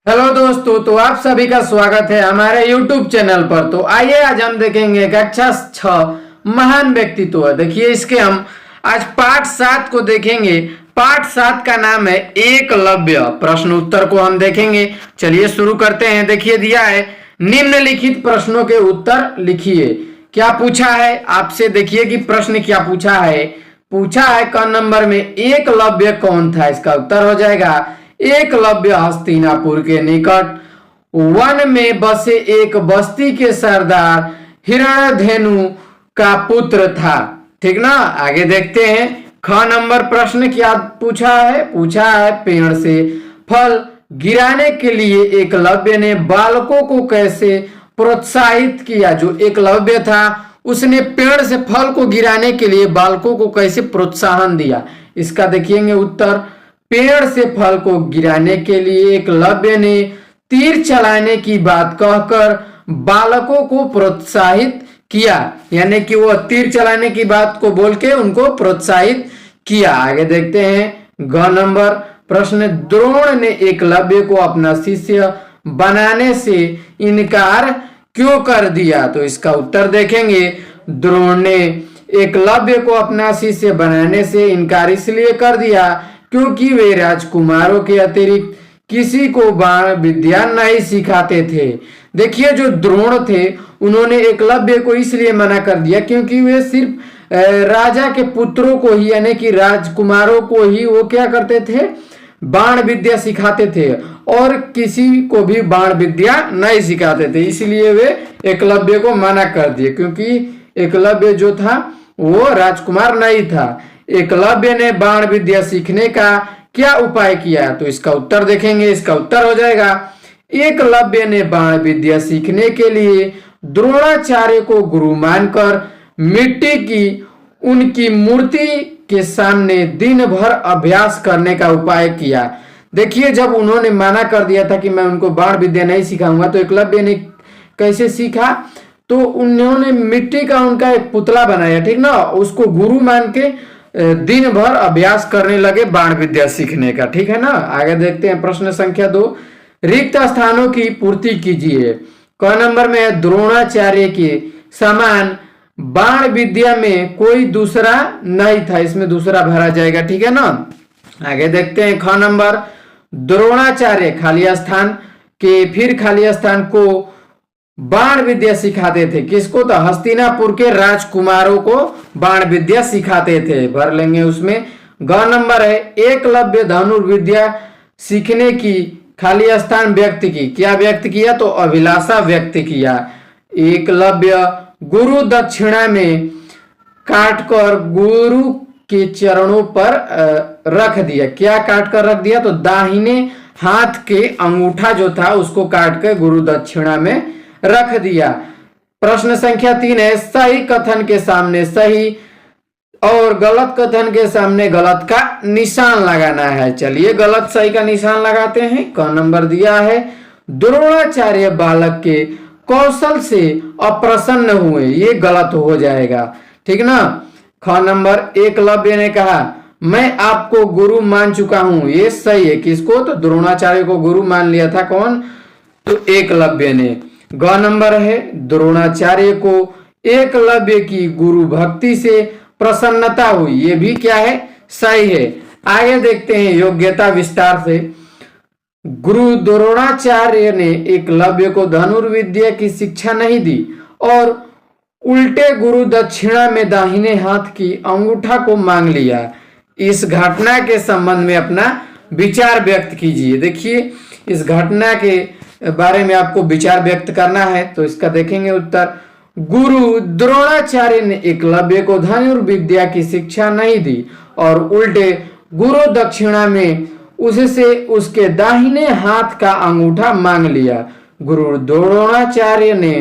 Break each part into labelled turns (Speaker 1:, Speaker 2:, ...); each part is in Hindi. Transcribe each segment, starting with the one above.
Speaker 1: हेलो दोस्तों, तो आप सभी का स्वागत है हमारे YouTube चैनल पर। तो आइए आज हम देखेंगे कक्षा 6 महान व्यक्तित्व। देखिए इसके हम आज पाठ 7 को देखेंगे। पाठ 7 का नाम है एकलव्य। प्रश्न उत्तर को हम देखेंगे। चलिए शुरू करते हैं। देखिए दिया है निम्नलिखित प्रश्नों के उत्तर लिखिए। क्या पूछा है आपसे, देखिए कि प्रश्न क्या पूछा है। पूछा है क नंबर में एकलव्य कौन था। इसका उत्तर हो जाएगा एकलव्य हस्तिनापुर के निकट वन में बसे एक बस्ती के सरदार हिरण्यधेनु का पुत्र था। ठीक ना। आगे देखते हैं। ख नंबर प्रश्न क्या पूछा है। पूछा है पेड़ से फल गिराने के लिए एकलव्य ने बालकों को कैसे प्रोत्साहित किया। जो एकलव्य था उसने पेड़ से फल को गिराने के लिए बालकों को कैसे प्रोत्साहन दिया। इसका देखिएंगे उत्तर। पेड़ से फल को गिराने के लिए एकलव्य ने तीर चलाने की बात कहकर बालकों को प्रोत्साहित किया। यानी कि वो तीर चलाने की बात को बोल के उनको प्रोत्साहित किया। आगे देखते हैं। ग नंबर प्रश्न द्रोण ने एकलव्य को अपना शिष्य बनाने से इनकार क्यों कर दिया। तो इसका उत्तर देखेंगे। द्रोण ने एकलव्य को अपना शिष्य बनाने से इनकार इसलिए कर दिया क्योंकि वे राजकुमारों के अतिरिक्त किसी को बाण विद्या नहीं सिखाते थे। देखिए जो द्रोण थे उन्होंने एकलव्य को इसलिए मना कर दिया क्योंकि वे सिर्फ राजा के पुत्रों को ही यानी कि राजकुमारों को ही वो क्या करते थे, बाण विद्या सिखाते थे और किसी को भी बाण विद्या नहीं सिखाते थे। इसलिए वे एकलव्य को मना कर दिए क्योंकि एकलव्य जो था वो राजकुमार नहीं था। एकलव्य ने बाण विद्या सीखने का क्या उपाय किया। तो इसका उत्तर देखेंगे। इसका उत्तर हो जाएगा एकलव्य ने बाण विद्या सीखने के लिए द्रोणाचार्य को गुरु मानकर मिट्टी की उनकी मूर्ति के सामने दिन भर अभ्यास करने का उपाय किया। देखिए जब उन्होंने मना कर दिया था कि मैं उनको बाण विद्या नहीं सिखाऊंगा तो एकलव्य ने कैसे सीखा। तो उन्होंने मिट्टी का उनका एक पुतला बनाया, ठीक ना, उसको गुरु मान के दिन भर अभ्यास करने लगे बाण विद्या सीखने का। ठीक है ना। आगे देखते हैं। प्रश्न संख्या 2 रिक्त स्थानों की पूर्ति कीजिए। क नंबर में है द्रोणाचार्य के समान बाण विद्या में कोई दूसरा नहीं था। इसमें दूसरा भरा जाएगा। ठीक है ना। आगे देखते हैं। ख नंबर द्रोणाचार्य खाली स्थान के फिर खाली स्थान को बाण विद्या सिखाते थे। किसको। तो हस्तिनापुर के राजकुमारों को बाण विद्या सिखाते थे। भर लेंगे उसमें। ग नंबर है एकलव्य धनुर्विद्या सीखने की खाली स्थान व्यक्त की। क्या व्यक्त किया। तो अभिलाषा व्यक्त किया। एकलव्य गुरु दक्षिणा में काटकर गुरु के चरणों पर रख दिया। क्या काट कर रख दिया। तो दाहिने हाथ के अंगूठा जो था उसको काट कर गुरु दक्षिणा में रख दिया। प्रश्न संख्या 3 है सही कथन के सामने सही और गलत कथन के सामने गलत का निशान लगाना है। चलिए गलत सही का निशान लगाते हैं। क नंबर दिया है द्रोणाचार्य बालक के कौशल से अप्रसन्न हुए। ये गलत हो जाएगा। ठीक ना। ख नंबर एकलव्य ने कहा मैं आपको गुरु मान चुका हूं। ये सही है। किसको। तो द्रोणाचार्य को गुरु मान लिया था। कौन। तो एकलव्य ने। ग नंबर है द्रोणाचार्य को एकलव्य की गुरु भक्ति से प्रसन्नता हुई। ये भी क्या है, सही है। आगे देखते हैं योग्यता विस्तार से। गुरु द्रोणाचार्य ने एकलव्य को धनुर्विद्या की शिक्षा नहीं दी और उल्टे गुरु दक्षिणा में दाहिने हाथ की अंगूठा को मांग लिया। इस घटना के संबंध में अपना विचार व्यक्त कीजिए। देखिए इस घटना के बारे में आपको विचार व्यक्त करना है। तो इसका देखेंगे उत्तर। गुरु द्रोणाचार्य ने एकलव्य को धनुर्विद्या की शिक्षा नहीं दी और उल्टे गुरु दक्षिणा में उससे उसके दाहिने हाथ का अंगूठा मांग लिया। गुरु द्रोणाचार्य ने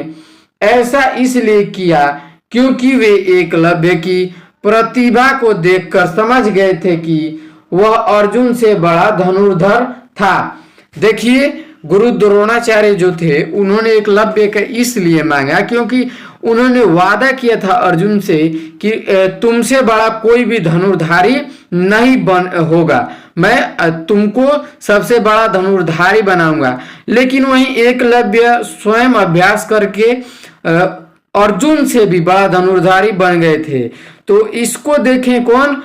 Speaker 1: ऐसा इसलिए किया क्योंकि वे एकलव्य की प्रतिभा को देखकर समझ गए थे कि वह अर्जुन से बड़ा धनुर्धर था। देखिए गुरु द्रोणाचार्य जो थे उन्होंने एकलव्य का इसलिए मांगा क्योंकि उन्होंने वादा किया था अर्जुन से कि तुमसे बड़ा कोई भी धनुर्धारी नहीं होगा। मैं तुमको सबसे बड़ा धनुर्धारी बनाऊंगा। लेकिन वहीं एकलव्य स्वयं अभ्यास करके अर्जुन से भी बड़ा धनुर्धारी बन गए थे। तो इसको देखें कौन,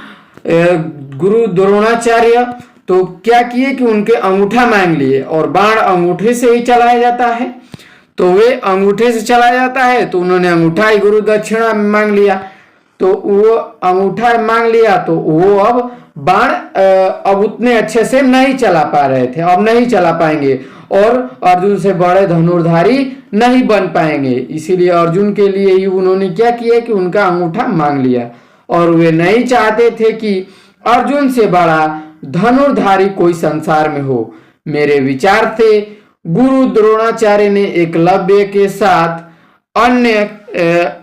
Speaker 1: गुरु द्रोणाचार्य। तो क्या किए कि उनके अंगूठा मांग लिए, और बाण अंगूठे से ही चलाया जाता है, तो वे अंगूठे से चलाया जाता है, तो उन्होंने अंगूठा ही गुरु दक्षिणा मांग लिया। तो वो अंगूठा मांग लिया, तो वो अब बाण अब उतने अच्छे से नहीं चला पा रहे थे, अब नहीं चला पाएंगे, और अर्जुन से बड़े धनुर्धारी नहीं बन पाएंगे। इसीलिए अर्जुन के लिए ही उन्होंने क्या किया कि उनका अंगूठा मांग लिया, और वे नहीं चाहते थे कि अर्जुन से बड़ा धनुर्धारी कोई संसार में हो। मेरे विचार से गुरु द्रोणाचार्य ने एकलव्य के साथ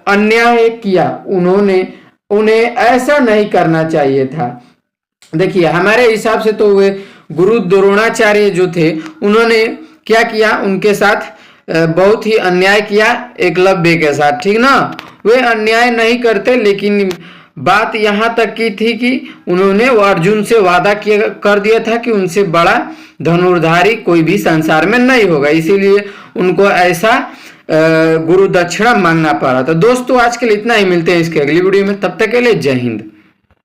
Speaker 1: अन्याय किया। उन्हें ऐसा नहीं करना चाहिए था। देखिए हमारे हिसाब से तो वे गुरु द्रोणाचार्य जो थे उन्होंने क्या किया, उनके साथ बहुत ही अन्याय किया एकलव्य के साथ, ठीक ना। वे अन्याय नहीं करते, लेकिन बात यहाँ तक की थी कि उन्होंने अर्जुन से वादा कर दिया था कि उनसे बड़ा धनुर्धारी कोई भी संसार में नहीं होगा, इसीलिए उनको ऐसा गुरु दक्षिणा मांगना पड़ा। तो दोस्तों आज के लिए इतना ही, मिलते हैं इसके अगली वीडियो में, तब तक के लिए जय हिंद।